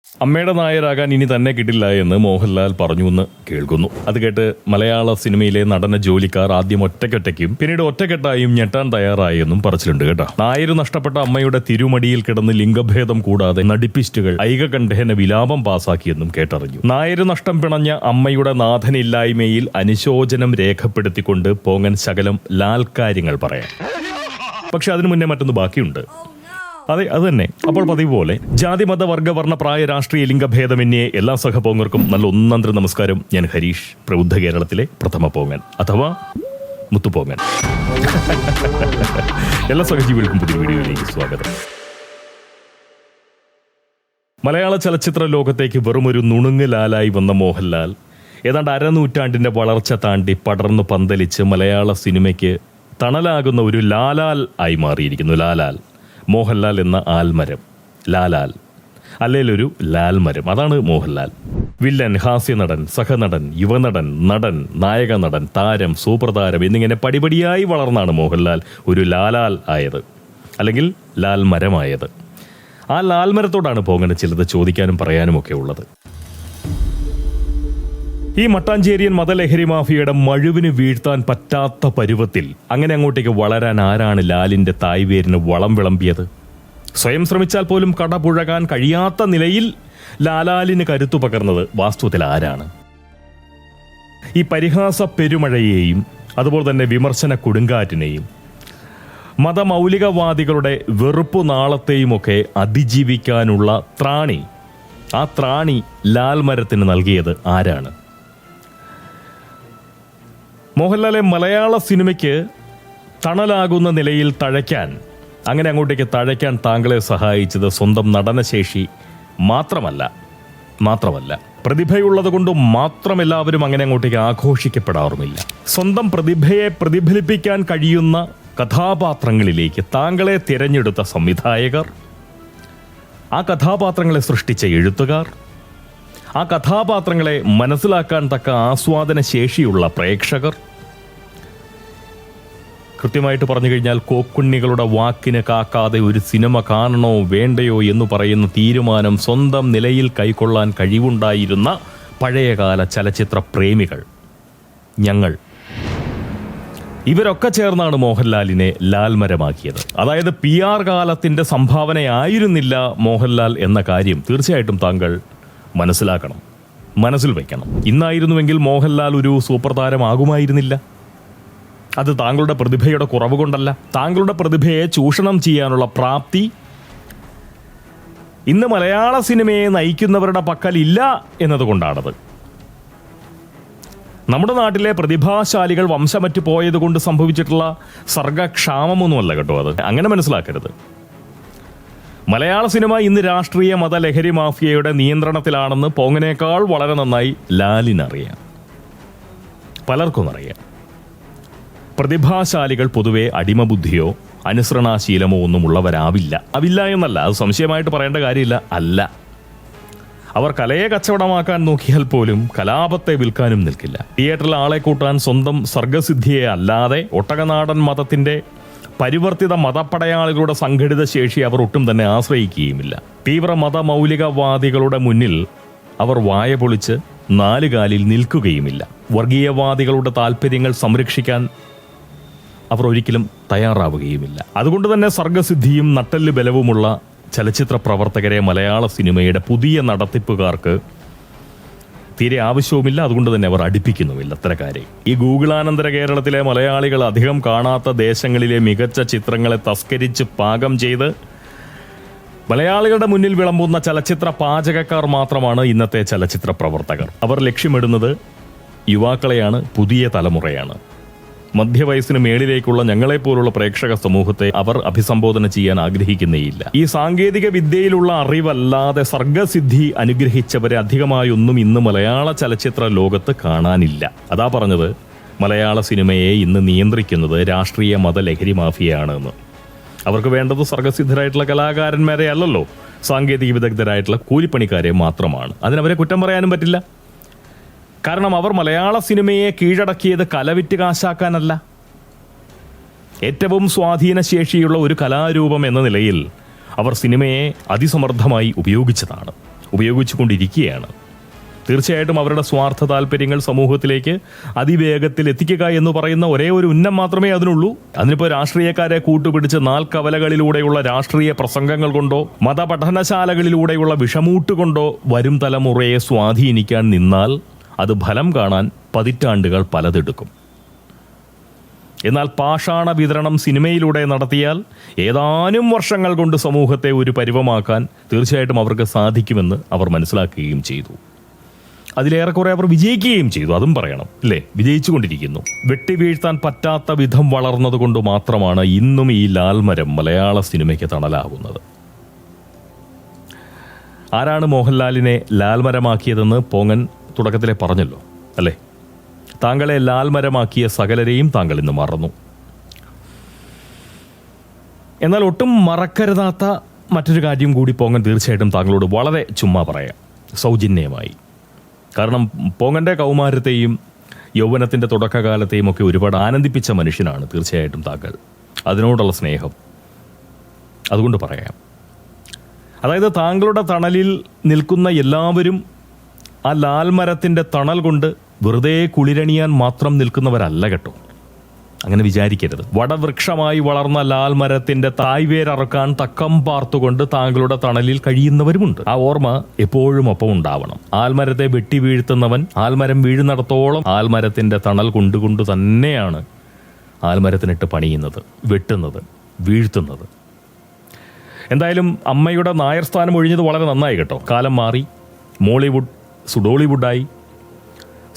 അമ്മയുടെ നായരാകാൻ ഇനി തന്നെ കിട്ടില്ല എന്ന് മോഹൻലാൽ പറഞ്ഞു എന്ന് കേൾക്കുന്നു. അത് കേട്ട് മലയാള സിനിമയിലെ നടന ജോലിക്കാർ ആദ്യം ഒറ്റയ്ക്കൊറ്റയ്ക്കും പിന്നീട് ഒറ്റക്കെട്ടായും ഞെട്ടാൻ തയ്യാറായെന്നും പറച്ചിലുണ്ട് കേട്ടോ. നായര് നഷ്ടപ്പെട്ട അമ്മയുടെ തിരുമടിയിൽ കിടന്ന് ലിംഗഭേദം കൂടാതെ നടിപ്പിസ്റ്റുകൾ ഐകകണ്ഠേന വിലാപം പാസാക്കിയെന്നും കേട്ടറിഞ്ഞു. നായര് നഷ്ടം പിണഞ്ഞ അമ്മയുടെ നാഥനില്ലായ്മയിൽ അനുശോചനം രേഖപ്പെടുത്തിക്കൊണ്ട് പോങ്ങൻ ശകലം ലാൽക്കാര്യങ്ങൾ പറയാം. പക്ഷെ അതിനു മുന്നേ മറ്റൊന്ന് ബാക്കിയുണ്ട്. അതെ, അത് തന്നെ. അപ്പോൾ പതിവ് പോലെ ജാതി മത വർഗ വർണ്ണ പ്രായ രാഷ്ട്രീയ ലിംഗഭേദമന്യേ എല്ലാ സഹപോങ്ങർക്കും നല്ല ഒന്നന്തര നമസ്കാരം. ഞാൻ ഹരീഷ്, പ്രബുദ്ധ കേരളത്തിലെ പ്രഥമ പോങ്ങൻ അഥവാ മുത്തുപോങ്ങൻ. എല്ലാ സഹജീവികൾക്കും പുതിയ വീഡിയോയിലേക്ക് സ്വാഗതം. മലയാള ചലച്ചിത്ര ലോകത്തേക്ക് വെറുമൊരു നുണുങ്ങലാലായി വന്ന മോഹൻലാൽ ഏതാണ്ട് അരനൂറ്റാണ്ടിന്റെ വളർച്ച താണ്ടി പടർന്നു പന്തലിച്ച് മലയാള സിനിമയ്ക്ക് തണലാകുന്ന ഒരു ലാലാൽ ആയി മാറിയിരിക്കുന്നു. ലാലാൽ, മോഹൻലാൽ എന്ന ആൽമരം, ലാലാൽ അല്ലേലൊരു ലാൽമരം, അതാണ് മോഹൻലാൽ. വില്ലൻ, ഹാസ്യനടൻ, സഹനടൻ, യുവനടൻ, നടൻ, നായക നടൻ, താരം, സൂപ്പർതാരം എന്നിങ്ങനെ പടിപടിയായി വളർന്നാണ് മോഹൻലാൽ ഒരു ലാലാൽ ആയത്, അല്ലെങ്കിൽ ലാൽമരമായത്. ആ ലാൽമരത്തോടാണ് പോങ്ങനെ ചിലത് ചോദിക്കാനും പറയാനും ഒക്കെ ഉള്ളത്. ഈ മട്ടാഞ്ചേരിയൻ മതലഹരി മാഫിയയുടെ മഴുവിന് വീഴ്ത്താൻ പറ്റാത്ത പരുവത്തിൽ അങ്ങനെ അങ്ങോട്ടേക്ക് വളരാൻ ആരാണ് ലാലിന്റെ തായ്വേരിന് വളം വിളമ്പിയത്? സ്വയം ശ്രമിച്ചാൽ പോലും കടപുഴകാൻ കഴിയാത്ത നിലയിൽ ലാലാലിന് കരുത്തു പകർന്നത് വാസ്തവത്തിൽ ആരാണ്? ഈ പരിഹാസ പെരുമഴയെയും അതുപോലെ തന്നെ വിമർശന കൊടുങ്കാറ്റിനെയും മതമൗലികവാദികളുടെ വെറുപ്പു നാളത്തെയുമൊക്കെ അതിജീവിക്കാനുള്ള ത്രാണി, ആ ത്രാണി ലാൽമരത്തിന് നൽകിയത് ആരാണ്? മോഹൻലാലെ മലയാള സിനിമയ്ക്ക് തണലാകുന്ന നിലയിൽ തഴയ്ക്കാൻ, അങ്ങനെ അങ്ങോട്ടേക്ക് തഴയ്ക്കാൻ താങ്കളെ സഹായിച്ചത് സ്വന്തം നടനശേഷി മാത്രമല്ല പ്രതിഭയുള്ളത് കൊണ്ട് മാത്രം എല്ലാവരും അങ്ങനെ അങ്ങോട്ടേക്ക് ആഘോഷിക്കപ്പെടാറുമില്ല. സ്വന്തം പ്രതിഭയെ പ്രതിഫലിപ്പിക്കാൻ കഴിയുന്ന കഥാപാത്രങ്ങളിലേക്ക് താങ്കളെ തിരഞ്ഞെടുത്ത സംവിധായകർ, ആ കഥാപാത്രങ്ങളെ സൃഷ്ടിച്ച എഴുത്തുകാർ, ആ കഥാപാത്രങ്ങളെ മനസ്സിലാക്കാൻ തക്ക ആസ്വാദന ശേഷിയുള്ള പ്രേക്ഷകർ, കൃത്യമായിട്ട് പറഞ്ഞു കഴിഞ്ഞാൽ കോക്കുണ്ണികളുടെ വാക്കിന് കാക്കാതെ ഒരു സിനിമ കാണണോ വേണ്ടയോ എന്ന് പറയുന്ന തീരുമാനം സ്വന്തം നിലയിൽ കൈക്കൊള്ളാൻ കഴിവുണ്ടായിരുന്ന പഴയകാല ചലച്ചിത്ര പ്രേമികൾ, ഞങ്ങൾ, ഇവരൊക്കെ ചേർന്നാണ് മോഹൻലാലിനെ ലാൽമരമാക്കിയത്. അതായത് PR കാലത്തിന്റെ സംഭാവനയായിരുന്നില്ല മോഹൻലാൽ എന്ന കാര്യം തീർച്ചയായിട്ടും താങ്കൾ മനസ്സിലാക്കണം, മനസ്സിൽ വയ്ക്കണം. ഇന്നായിരുന്നുവെങ്കിൽ മോഹൻലാൽ ഒരു സൂപ്പർ താരമാകുമായിരുന്നില്ല. അത് താങ്കളുടെ പ്രതിഭയുടെ കുറവ് കൊണ്ടല്ല, താങ്കളുടെ പ്രതിഭയെ ചൂഷണം ചെയ്യാനുള്ള പ്രാപ്തി ഇന്ന് മലയാള സിനിമയെ നയിക്കുന്നവരുടെ പക്കലില്ല എന്നതുകൊണ്ടാണത്. നമ്മുടെ നാട്ടിലെ പ്രതിഭാശാലികൾ വംശമറ്റ് പോയത് കൊണ്ട് സംഭവിച്ചിട്ടുള്ള സർഗക്ഷാമമൊന്നുമല്ല കേട്ടോ, അത് അങ്ങനെ മനസ്സിലാക്കരുത്. മലയാള സിനിമ ഇന്ന് രാഷ്ട്രീയ മത ലഹരി മാഫിയയുടെ നിയന്ത്രണത്തിലാണെന്ന് പോങ്ങനേക്കാൾ വളരെ നന്നായി ലാലിനറിയാം, പലർക്കും അറിയാം. പ്രതിഭാശാലികൾ പൊതുവെ അടിമബുദ്ധിയോ അനുസരണാശീലമോ ഒന്നും ഉള്ളവരാവില്ല. എന്നല്ല, അത് സംശയമായിട്ട് പറയേണ്ട കാര്യമില്ല. അല്ല, അവർ കലയെ കച്ചവടമാക്കാൻ നോക്കിയാൽ പോലും കലാപത്തെ വിൽക്കാനും നിൽക്കില്ല. തിയേറ്ററിൽ ആളെ കൂട്ടാൻ സ്വന്തം സർഗസിദ്ധിയെ അല്ലാതെ ഒട്ടകനാടൻ മതത്തിന്റെ പരിവർത്തിത മതപ്പടയാളികളുടെ സംഘടിത ശേഷി അവർ ഒട്ടും തന്നെ ആശ്രയിക്കുകയുമില്ല. തീവ്ര മതമൗലികവാദികളുടെ മുന്നിൽ അവർ വായ പൊളിച്ച് നാലുകാലിൽ നിൽക്കുകയുമില്ല. വർഗീയവാദികളുടെ താല്പര്യങ്ങൾ സംരക്ഷിക്കാൻ അവർ ഒരിക്കലും തയ്യാറാവുകയുമില്ല. അതുകൊണ്ട് തന്നെ സർഗസിദ്ധിയും നട്ടെല്ല് ബലവുമുള്ള ചലച്ചിത്ര പ്രവർത്തകരെ മലയാള സിനിമയുടെ പുതിയ നടത്തിപ്പുകാർക്ക് തീരെ ആവശ്യവുമില്ല. അതുകൊണ്ട് തന്നെ അവർ അടുപ്പിക്കുന്നുമില്ല അത്തരക്കാരെ. ഈ ഗൂഗിളാനന്തര കേരളത്തിലെ മലയാളികൾ അധികം കാണാത്ത ദേശങ്ങളിലെ മികച്ച ചിത്രങ്ങളെ തസ്കരിച്ച് പാകം ചെയ്ത് മലയാളികളുടെ മുന്നിൽ വിളമ്പുന്ന ചലച്ചിത്ര പാചകക്കാർ മാത്രമാണ് ഇന്നത്തെ ചലച്ചിത്ര പ്രവർത്തകർ. അവർ ലക്ഷ്യമിടുന്നത് യുവാക്കളെയാണ്, പുതിയ തലമുറയാണ്. മധ്യവയസ്സിന് മേളിലേക്കുള്ള ഞങ്ങളെപ്പോലുള്ള പ്രേക്ഷക സമൂഹത്തെ അവർ അഭിസംബോധന ചെയ്യാൻ ആഗ്രഹിക്കുന്നേയില്ല. ഈ സാങ്കേതിക വിദ്യയിലുള്ള അറിവല്ലാതെ സർഗസിദ്ധി അനുഗ്രഹിച്ചവരെ അധികമായൊന്നും ഇന്ന് മലയാള ചലച്ചിത്ര ലോകത്ത് കാണാനില്ല. അതാ പറഞ്ഞത്, മലയാള സിനിമയെ ഇന്ന് നിയന്ത്രിക്കുന്നത് രാഷ്ട്രീയ മത ലഹരി മാഫിയയാണ് എന്ന്. അവർക്ക് വേണ്ടത് സർഗസിദ്ധരായിട്ടുള്ള കലാകാരന്മാരെ അല്ലല്ലോ, സാങ്കേതിക വിദഗ്ധരായിട്ടുള്ള കൂലിപ്പണിക്കാരെ മാത്രമാണ്. അതിനവരെ കുറ്റം പറയാനും പറ്റില്ല. കാരണം അവർ മലയാള സിനിമയെ കീഴടക്കിയത് കലവിറ്റ് കാശാക്കാനല്ല, ഏറ്റവും സ്വാധീനശേഷിയുള്ള ഒരു കലാരൂപം എന്ന നിലയിൽ അവർ സിനിമയെ അതിസമർത്ഥമായി ഉപയോഗിച്ചതാണ്. ഉപയോഗിച്ചുകൊണ്ടിരിക്കുകയാണ്. തീർച്ചയായിട്ടും അവരുടെ സ്വാർത്ഥ താല്പര്യങ്ങൾ സമൂഹത്തിലേക്ക് അതിവേഗത്തിൽ എത്തിക്കുക എന്ന് പറയുന്ന ഒരേ ഒരു ഉന്നം മാത്രമേ അതിനുള്ളൂ. അതിനിപ്പോൾ രാഷ്ട്രീയക്കാരെ കൂട്ടുപിടിച്ച് നാൽക്കവലകളിലൂടെയുള്ള രാഷ്ട്രീയ പ്രസംഗങ്ങൾ കൊണ്ടോ മതപഠനശാലകളിലൂടെയുള്ള വിഷമൂട്ടുകൊണ്ടോ വരും തലമുറയെ സ്വാധീനിക്കാൻ നിന്നാൽ അത് ഫലം കാണാൻ പതിറ്റാണ്ടുകൾ പലതെടുക്കും. എന്നാൽ പാഷാണ വിതരണം സിനിമയിലൂടെ നടത്തിയാൽ ഏതാനും വർഷങ്ങൾ കൊണ്ട് സമൂഹത്തെ ഒരു പരുവമാക്കാൻ തീർച്ചയായിട്ടും അവർക്ക് സാധിക്കുമെന്ന് അവർ മനസ്സിലാക്കുകയും ചെയ്തു. അതിലേറെക്കുറെ അവർ വിജയിക്കുകയും ചെയ്തു, അതും പറയണം അല്ലേ. വിജയിച്ചുകൊണ്ടിരിക്കുന്നു. വെട്ടിവീഴ്ത്താൻ പറ്റാത്ത വിധം വളർന്നതുകൊണ്ട് മാത്രമാണ് ഇന്നും ഈ ലാൽമരം മലയാള സിനിമയ്ക്ക് തണലാകുന്നത്. ആരാണ് മോഹൻലാലിനെ ലാൽമരമാക്കിയതെന്ന് പോങ്ങൻ തുടക്കത്തിലെ പറഞ്ഞല്ലോ അല്ലേ. താങ്കളെ ലാൽമരമാക്കിയ സകലരെയും താങ്കൾ ഇന്ന് മറന്നു. എന്നാൽ ഒട്ടും മറക്കരുതാത്ത മറ്റൊരു കാര്യം കൂടി പോങ്ങൻ തീർച്ചയായിട്ടും താങ്കളോട് വളരെ ചുമ്മാ പറയാം, സൗജന്യമായി. കാരണം പോങ്ങൻ്റെ കൗമാരത്തെയും യൗവനത്തിൻ്റെ തുടക്കകാലത്തെയും ഒക്കെ ഒരുപാട് ആനന്ദിപ്പിച്ച മനുഷ്യനാണ് തീർച്ചയായിട്ടും താങ്കൾ. അതിനോടുള്ള സ്നേഹം അതുകൊണ്ട് പറയാം. അതായത് താങ്കളുടെ തണലിൽ നിൽക്കുന്ന എല്ലാവരും ആ ലാൽമരത്തിൻ്റെ തണൽ കൊണ്ട് വെറുതെ കുളിരണിയാൻ മാത്രം നിൽക്കുന്നവരല്ല കേട്ടോ. അങ്ങനെ വിചാരിക്കരുത്. വടവൃക്ഷമായി വളർന്ന ലാൽമരത്തിന്റെ തായ്വേരറക്കാൻ തക്കം പാർത്തുകൊണ്ട് താങ്കളുടെ തണലിൽ കഴിയുന്നവരുമുണ്ട്. ആ ഓർമ്മ എപ്പോഴും ഒപ്പം ഉണ്ടാവണം. ആൽമരത്തെ വെട്ടി വീഴ്ത്തുന്നവൻ ആൽമരം വീഴുന്നിടത്തോളം ആൽമരത്തിന്റെ തണൽ കൊണ്ടുകൊണ്ട് തന്നെയാണ് ആൽമരത്തിനിട്ട് പണിയുന്നത്, വെട്ടുന്നത്, വീഴ്ത്തുന്നത്. എന്തായാലും അമ്മയുടെ നായർ സ്ഥാനം ഒഴിഞ്ഞത് വളരെ നന്നായി കേട്ടോ. കാലം മാറി, മോളിവുഡ് സുഡോളിവുഡായി.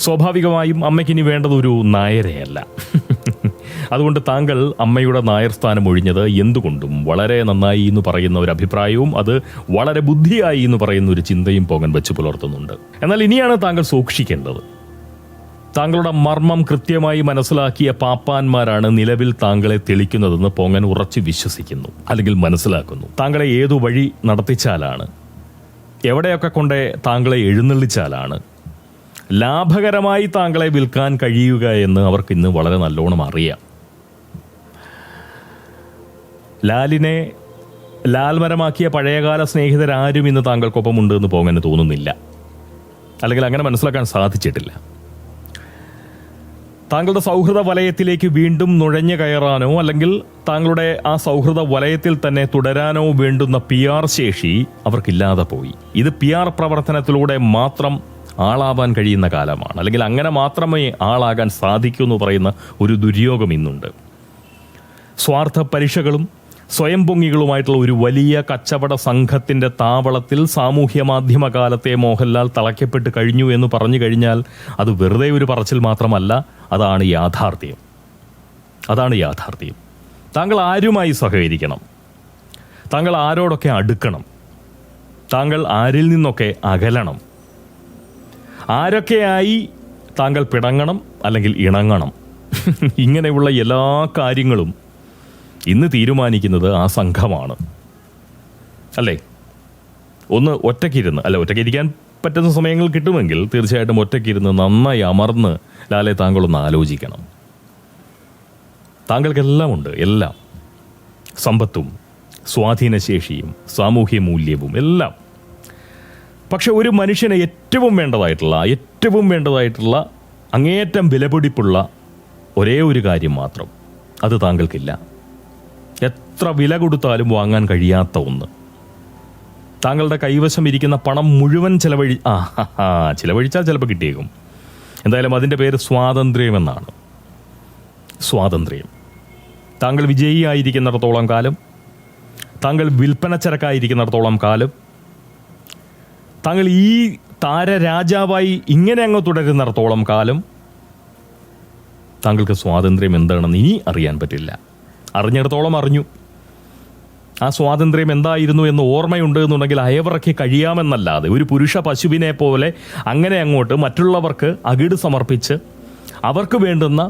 സ്വാഭാവികമായും അമ്മയ്ക്കിനി വേണ്ടത് ഒരു നായരെയല്ല. അതുകൊണ്ട് താങ്കൾ അമ്മയുടെ നായർ സ്ഥാനം ഒഴിഞ്ഞത് എന്തുകൊണ്ടും വളരെ നന്നായി എന്ന് പറയുന്ന ഒരു അഭിപ്രായവും അത് വളരെ ബുദ്ധിയായി എന്ന് പറയുന്ന ഒരു ചിന്തയും പോങ്ങൻ വെച്ച് പുലർത്തുന്നുണ്ട്. എന്നാൽ ഇനിയാണ് താങ്കൾ സൂക്ഷിക്കേണ്ടത്. താങ്കളുടെ മർമ്മം കൃത്യമായി മനസ്സിലാക്കിയ പാപ്പാന്മാരാണ് നിലവിൽ താങ്കളെ തെളിക്കുന്നതെന്ന് പോങ്ങൻ ഉറച്ചു വിശ്വസിക്കുന്നു, അല്ലെങ്കിൽ മനസ്സിലാക്കുന്നു. താങ്കളെ ഏതു വഴി നടത്തിച്ചാലാണ്, എവിടെയൊക്കെ കൊണ്ടേ താങ്കളെ എഴുന്നള്ളിച്ചാലാണ് ലാഭകരമായി താങ്കളെ വിൽക്കാൻ കഴിയുക എന്ന് അവർക്ക് ഇന്ന് വളരെ നല്ലോണം അറിയാം. ലാലിനെ ലാൽമരമാക്കിയ പഴയകാല സ്നേഹിതരാരും ഇന്ന് താങ്കൾക്കൊപ്പം ഉണ്ട് എന്ന് പോകാൻ തോന്നുന്നില്ല, അല്ലെങ്കിൽ അങ്ങനെ മനസ്സിലാക്കാൻ സാധിച്ചിട്ടില്ല. താങ്കളുടെ സൗഹൃദ വലയത്തിലേക്ക് വീണ്ടും നുഴഞ്ഞു കയറാനോ അല്ലെങ്കിൽ താങ്കളുടെ ആ സൗഹൃദ വലയത്തിൽ തന്നെ തുടരാനോ വേണ്ടുന്ന PR ശേഷി അവർക്കില്ലാതെ പോയി. ഇത് PR പ്രവർത്തനത്തിലൂടെ മാത്രം ആളാവാൻ കഴിയുന്ന കാലമാണ്, അല്ലെങ്കിൽ അങ്ങനെ മാത്രമേ ആളാകാൻ സാധിക്കൂ എന്ന് പറയുന്ന ഒരു ദുര്യോഗം ഇന്നുണ്ട്. സ്വാർത്ഥ പരീക്ഷകളും സ്വയം പൊങ്ങികളുമായിട്ടുള്ള ഒരു വലിയ കച്ചവട സംഘത്തിന്റെ താവളത്തിൽ സാമൂഹ്യ മാധ്യമ കാലത്തെ മോഹൻലാൽ തളയ്ക്കപ്പെട്ട് കഴിഞ്ഞു എന്ന് പറഞ്ഞു കഴിഞ്ഞാൽ അത് വെറുതെ ഒരു പറച്ചിൽ മാത്രമല്ല, അതാണ് യാഥാർത്ഥ്യം. അതാണ് യാഥാർത്ഥ്യം. താങ്കൾ ആരുമായി സഹകരിക്കണം, താങ്കൾ ആരോടൊക്കെ അടുക്കണം, താങ്കൾ ആരിൽ നിന്നൊക്കെ അകലണം, ആരൊക്കെയായി താങ്കൾ പിണങ്ങണം അല്ലെങ്കിൽ ഇണങ്ങണം, ഇങ്ങനെയുള്ള എല്ലാ കാര്യങ്ങളും ഇന്ന് തീരുമാനിക്കുന്നത് ആ സംഘമാണ് അല്ലേ. ഒന്ന് ഒറ്റയ്ക്കിരുന്ന്, അല്ല ഒറ്റയ്ക്കിരിക്കാൻ പറ്റുന്ന സമയങ്ങൾ കിട്ടുമെങ്കിൽ തീർച്ചയായിട്ടും ഒറ്റയ്ക്കിരുന്ന് നന്നായി അമർന്ന് ലാലെ താങ്കളൊന്ന് ആലോചിക്കണം. താങ്കൾക്കെല്ലാം ഉണ്ട്, എല്ലാം, സമ്പത്തും സ്വാധീനശേഷിയും സാമൂഹ്യ മൂല്യവും എല്ലാം. പക്ഷെ ഒരു മനുഷ്യന് ഏറ്റവും വേണ്ടതായിട്ടുള്ള അങ്ങേയറ്റം വിലപിടിപ്പുള്ള ഒരേ ഒരു കാര്യം മാത്രം, അത് താങ്കൾക്കില്ല. എത്ര വില കൊടുത്താലും വാങ്ങാൻ കഴിയാത്ത ഒന്ന്. താങ്കളുടെ കൈവശം ഇരിക്കുന്ന പണം മുഴുവൻ ചിലവഴിച്ചാൽ ചിലപ്പോൾ കിട്ടിയേക്കും. എന്തായാലും അതിൻ്റെ പേര് സ്വാതന്ത്ര്യം എന്നാണ്. സ്വാതന്ത്ര്യം. താങ്കൾ വിജയിയായിരിക്കുന്നിടത്തോളം കാലം, താങ്കൾ വിൽപ്പനച്ചരക്കായിരിക്കുന്നിടത്തോളം കാലം, താങ്കൾ ഈ താരരാജാവായി ഇങ്ങനെ അങ്ങ് തുടരുന്നിടത്തോളം കാലം താങ്കൾക്ക് സ്വാതന്ത്ര്യം എന്താണെന്ന് ഇനി അറിയാൻ പറ്റില്ല. അറിഞ്ഞിടത്തോളം അറിഞ്ഞു. ആ സ്വാതന്ത്ര്യം എന്തായിരുന്നു എന്ന് ഓർമ്മയുണ്ട് എന്നുണ്ടെങ്കിൽ അയവിറക്കി കഴിയാമെന്നല്ലാതെ ഒരു പുരുഷ പശുവിനെ പോലെ അങ്ങനെ അങ്ങോട്ട് മറ്റുള്ളവർക്ക് അകിട് സമർപ്പിച്ച് അവർക്ക് വേണ്ടുന്ന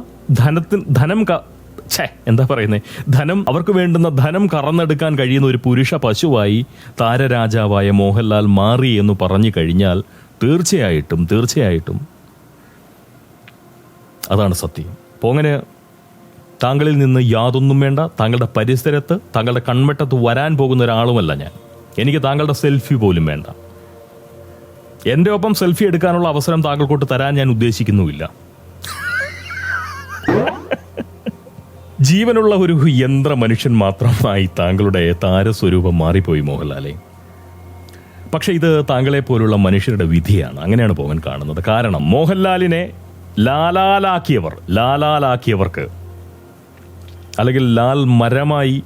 അവർക്ക് വേണ്ടുന്ന ധനം കറന്നെടുക്കാൻ കഴിയുന്ന ഒരു പുരുഷ പശുവായി താരരാജാവായ മോഹൻലാൽ മാറി എന്ന് പറഞ്ഞു കഴിഞ്ഞാൽ തീർച്ചയായിട്ടും അതാണ് സത്യം. പോങ്ങനെ താങ്കളിൽ നിന്ന് യാതൊന്നും വേണ്ട. താങ്കളുടെ പരിസരത്ത്, താങ്കളുടെ കൺവെട്ടത്ത് വരാൻ പോകുന്ന ഒരാളുമല്ല ഞാൻ. എനിക്ക് താങ്കളുടെ സെൽഫി പോലും വേണ്ട. എൻ്റെ ഒപ്പം സെൽഫി എടുക്കാനുള്ള അവസരം താങ്കൾക്കോട്ട് തരാൻ ഞാൻ ഉദ്ദേശിക്കുന്നുമില്ല. ജീവനുള്ള ഒരു യന്ത്ര മനുഷ്യൻ മാത്രമായി താങ്കളുടെ താരസ്വരൂപം മാറിപ്പോയി മോഹൻലാലെ. പക്ഷെ ഇത് താങ്കളെ പോലുള്ള മനുഷ്യരുടെ വിധിയാണ്. അങ്ങനെയാണ് പോകാൻ കാണുന്നത്. കാരണം മോഹൻലാലിനെ ലാലാലാക്കിയവർക്ക് അല്ലെങ്കിൽ ലാൽ മരമായി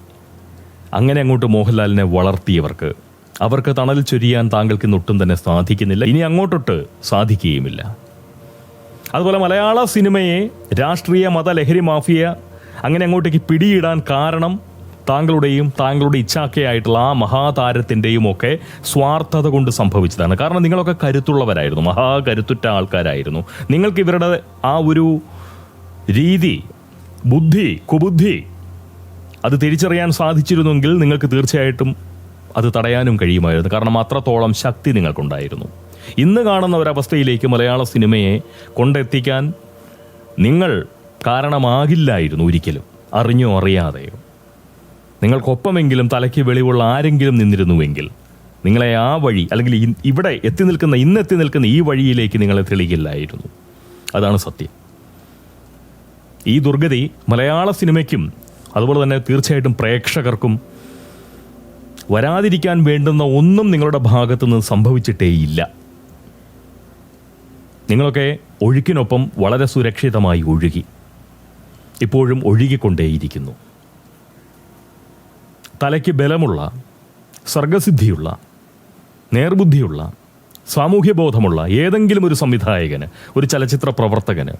അങ്ങനെ അങ്ങോട്ട് മോഹൻലാലിനെ വളർത്തിയവർക്ക് അവർക്ക് തണൽ ചൊരിയാൻ താങ്കൾക്ക് ഇന്നൊട്ടും തന്നെ സാധിക്കുന്നില്ല. ഇനി അങ്ങോട്ടൊട്ട് സാധിക്കുകയുമില്ല. അതുപോലെ മലയാള സിനിമയെ രാഷ്ട്രീയ മത ലഹരി മാഫിയ അങ്ങനെ അങ്ങോട്ടേക്ക് പിടിയിടാൻ കാരണം താങ്കളുടെയും താങ്കളുടെ ഇച്ഛാക്കയായിട്ടുള്ള ആ മഹാതാരത്തിൻ്റെയും ഒക്കെ സ്വാർത്ഥത കൊണ്ട് സംഭവിച്ചതാണ്. കാരണം നിങ്ങളൊക്കെ കരുത്തുള്ളവരായിരുന്നു, മഹാകരുത്തുറ്റ ആൾക്കാരായിരുന്നു. നിങ്ങൾക്ക് ഇവരുടെ ആ ഒരു രീതി, കുബുദ്ധി അത് തിരിച്ചറിയാൻ സാധിച്ചിരുന്നെങ്കിൽ നിങ്ങൾക്ക് തീർച്ചയായിട്ടും അത് തടയാനും കഴിയുമായിരുന്നു. കാരണം അത്രത്തോളം ശക്തി നിങ്ങൾക്കുണ്ടായിരുന്നു. ഇന്ന് കാണുന്ന ഒരവസ്ഥയിലേക്ക് മലയാള സിനിമയെ കൊണ്ടെത്തിക്കാൻ നിങ്ങൾ കാരണമാകില്ലായിരുന്നു ഒരിക്കലും, അറിഞ്ഞോ അറിയാതെയോ. നിങ്ങൾക്കൊപ്പമെങ്കിലും തലയ്ക്ക് വെളിവുള്ള ആരെങ്കിലും നിന്നിരുന്നുവെങ്കിൽ നിങ്ങളെ ആ വഴി അല്ലെങ്കിൽ ഇന്ന് എത്തി നിൽക്കുന്ന ഈ വഴിയിലേക്ക് നിങ്ങളെ തെളിയില്ലായിരുന്നു. അതാണ് സത്യം. ഈ ദുർഗതി മലയാള സിനിമയ്ക്കും അതുപോലെ തന്നെ തീർച്ചയായിട്ടും പ്രേക്ഷകർക്കും വരാതിരിക്കാൻ വേണ്ടുന്ന ഒന്നും നിങ്ങളുടെ ഭാഗത്തു നിന്ന് സംഭവിച്ചിട്ടേയില്ല. നിങ്ങളൊക്കെ ഒഴുക്കിനൊപ്പം വളരെ സുരക്ഷിതമായി ഒഴുകി, ഇപ്പോഴും ഒഴുകിക്കൊണ്ടേയിരിക്കുന്നു. തലയ്ക്ക് ബലമുള്ള, സർഗസിദ്ധിയുള്ള, നേർബുദ്ധിയുള്ള, സാമൂഹ്യബോധമുള്ള ഏതെങ്കിലും ഒരു സംവിധായകന്, ഒരു ചലച്ചിത്ര പ്രവർത്തകന്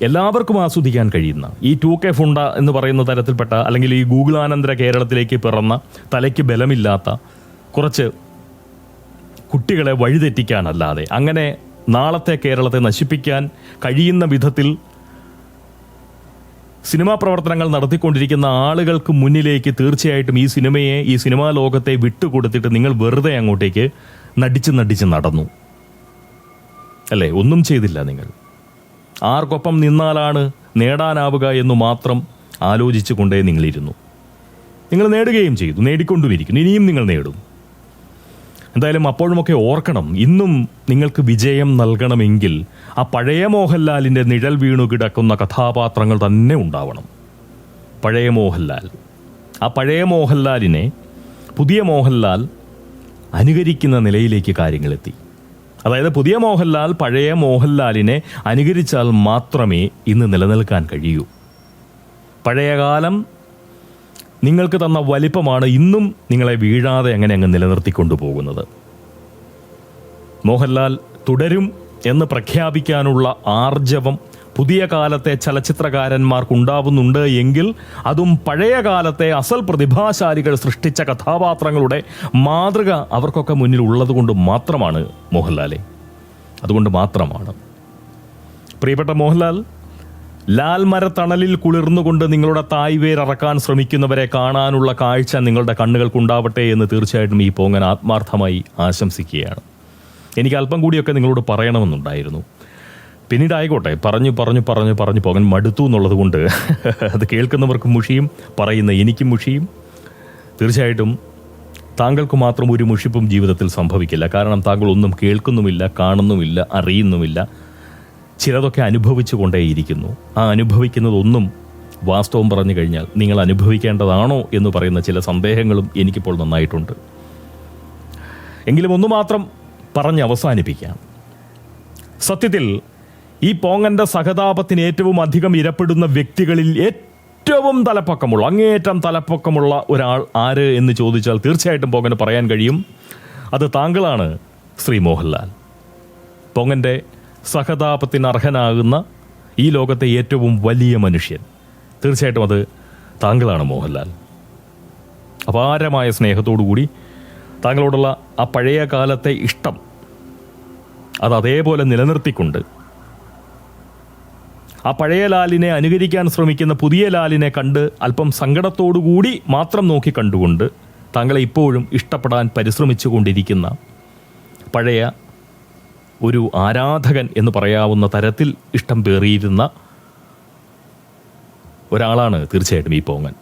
എല്ലാവർക്കും ആസ്വദിക്കാൻ കഴിയുന്ന ഈ 2K ഫുണ്ട എന്ന് പറയുന്ന തരത്തിൽപ്പെട്ട അല്ലെങ്കിൽ ഈ ഗൂഗിളാനന്തര കേരളത്തിലേക്ക് പിറന്ന തലയ്ക്ക് ബലമില്ലാത്ത കുറച്ച് കുട്ടികളെ വഴിതെറ്റിക്കാനല്ലാതെ അങ്ങനെ നാളത്തെ കേരളത്തെ നശിപ്പിക്കാൻ കഴിയുന്ന വിധത്തിൽ സിനിമാ പ്രവർത്തനങ്ങൾ നടത്തിക്കൊണ്ടിരിക്കുന്ന ആളുകൾക്ക് മുന്നിലേക്ക് തീർച്ചയായിട്ടും ഈ സിനിമയെ, ഈ സിനിമാ ലോകത്തെ വിട്ടുകൊടുത്തിട്ട് നിങ്ങൾ വെറുതെ അങ്ങോട്ടേക്ക് നടിച്ച് നടന്നു അല്ലേ? ഒന്നും ചെയ്തില്ല. നിങ്ങൾ ആർക്കൊപ്പം നിന്നാലാണ് നേടാനാവുക എന്ന് മാത്രം ആലോചിച്ചു കൊണ്ടേ നിങ്ങളിരുന്നു. നിങ്ങൾ നേടുകയും ചെയ്തു, നേടിക്കൊണ്ടുമിരിക്കുന്നു, ഇനിയും നിങ്ങൾ നേടും. എന്തായാലും അപ്പോഴുമൊക്കെ ഓർക്കണം, ഇന്നും നിങ്ങൾക്ക് വിജയം നൽകണമെങ്കിൽ ആ പഴയ മോഹൻലാലിൻ്റെ നിഴൽ വീണു കിടക്കുന്ന കഥാപാത്രങ്ങൾ തന്നെ ഉണ്ടാവണം. പഴയ മോഹൻലാൽ, ആ പഴയ മോഹൻലാലിനെ പുതിയ മോഹൻലാൽ അനുകരിക്കുന്ന നിലയിലേക്ക് കാര്യങ്ങളെത്തി. അതായത് പുതിയ മോഹൻലാൽ പഴയ മോഹൻലാലിനെ അനുകരിച്ചാൽ മാത്രമേ ഇന്ന് നിലനിൽക്കാൻ കഴിയൂ. പഴയകാലം നിങ്ങൾക്ക് തന്ന വലിപ്പമാണ് ഇന്നും നിങ്ങളെ വീഴാതെ അങ്ങനെ അങ്ങ് നിലനിർത്തിക്കൊണ്ടു പോകുന്നത്. മോഹൻലാൽ തുടരും എന്ന് പ്രഖ്യാപിക്കാനുള്ള ആർജവം പുതിയ കാലത്തെ ചലച്ചിത്രകാരന്മാർക്കുണ്ടാവുന്നുണ്ട് എങ്കിൽ അതും പഴയ കാലത്തെ അസൽ പ്രതിഭാശാലികൾ സൃഷ്ടിച്ച കഥാപാത്രങ്ങളുടെ മാതൃക അവർക്കൊക്കെ മുന്നിൽ ഉള്ളതുകൊണ്ട് മാത്രമാണ് മോഹൻലാലെ. അതുകൊണ്ട് മാത്രമാണ്. പ്രിയപ്പെട്ട മോഹൻലാൽ, ലാൽമരത്തണലിൽ കുളിർന്നുകൊണ്ട് നിങ്ങളുടെ തായ്വേരറക്കാൻ ശ്രമിക്കുന്നവരെ കാണാനുള്ള കാഴ്ച നിങ്ങളുടെ കണ്ണുകൾക്കുണ്ടാവട്ടെ എന്ന് തീർച്ചയായിട്ടും ഈ പോങ്ങൻ ആത്മാർത്ഥമായി ആശംസിക്കുകയാണ്. എനിക്ക് അല്പം കൂടിയൊക്കെ നിങ്ങളോട് പറയണമെന്നുണ്ടായിരുന്നു. പിന്നീട് ആയിക്കോട്ടെ, പറഞ്ഞു പോകാൻ മടുത്തു എന്നുള്ളത് കൊണ്ട് അത് കേൾക്കുന്നവർക്ക് മുഷിയും, പറയുന്ന എനിക്കും മുഷിയും. തീർച്ചയായിട്ടും താങ്കൾക്ക് മാത്രം ഒരു മുഷിപ്പും ജീവിതത്തിൽ സംഭവിക്കില്ല. കാരണം താങ്കൾ ഒന്നും കേൾക്കുന്നുമില്ല, കാണുന്നുമില്ല, അറിയുന്നുമില്ല. ചിലതൊക്കെ അനുഭവിച്ചു കൊണ്ടേയിരിക്കുന്നു. ആ അനുഭവിക്കുന്നതൊന്നും വാസ്തവം പറഞ്ഞു കഴിഞ്ഞാൽ നിങ്ങൾ അനുഭവിക്കേണ്ടതാണോ എന്ന് പറയുന്ന ചില സന്ദേഹങ്ങളും എനിക്കിപ്പോൾ നന്നായിട്ടുണ്ട്. എങ്കിലും ഒന്നു മാത്രം പറഞ്ഞ് അവസാനിപ്പിക്കാം. സത്യത്തിൽ ഈ പോങ്ങന്റെ സഹതാപത്തിന് ഏറ്റവും അധികം ഇരപ്പെടുന്ന വ്യക്തികളിൽ ഏറ്റവും തലപ്പൊക്കമുള്ള, അങ്ങേയറ്റം തലപ്പൊക്കമുള്ള ഒരാൾ ആര് എന്ന് ചോദിച്ചാൽ തീർച്ചയായിട്ടും പോങ്ങന് പറയാൻ കഴിയും, അത് താങ്കളാണ് ശ്രീ മോഹൻലാൽ. പോങ്ങന്റെ സഹതാപത്തിന് അർഹനാകുന്ന ഈ ലോകത്തെ ഏറ്റവും വലിയ മനുഷ്യൻ തീർച്ചയായിട്ടും അത് താങ്കളാണ് മോഹൻലാൽ. അപാരമായ സ്നേഹത്തോടുകൂടി താങ്കളോടുള്ള ആ പഴയ കാലത്തെ ഇഷ്ടം അത് അതേപോലെ നിലനിർത്തിക്കൊണ്ട് ആ പഴയ ലാലിനെ അനുകരിക്കാൻ ശ്രമിക്കുന്ന പുതിയ ലാലിനെ കണ്ട് അല്പം സങ്കടത്തോടുകൂടി മാത്രം നോക്കി കണ്ടുകൊണ്ട് താങ്കളെ ഇപ്പോഴും ഇഷ്ടപ്പെടാൻ പരിശ്രമിച്ചു കൊണ്ടിരിക്കുന്ന പഴയ ഒരു ആരാധകൻ എന്ന് പറയാവുന്ന തരത്തിൽ ഇഷ്ടം പേറിയിരുന്ന ഒരാളാണ് തീർച്ചയായിട്ടും ഈ പോങ്ങൻ.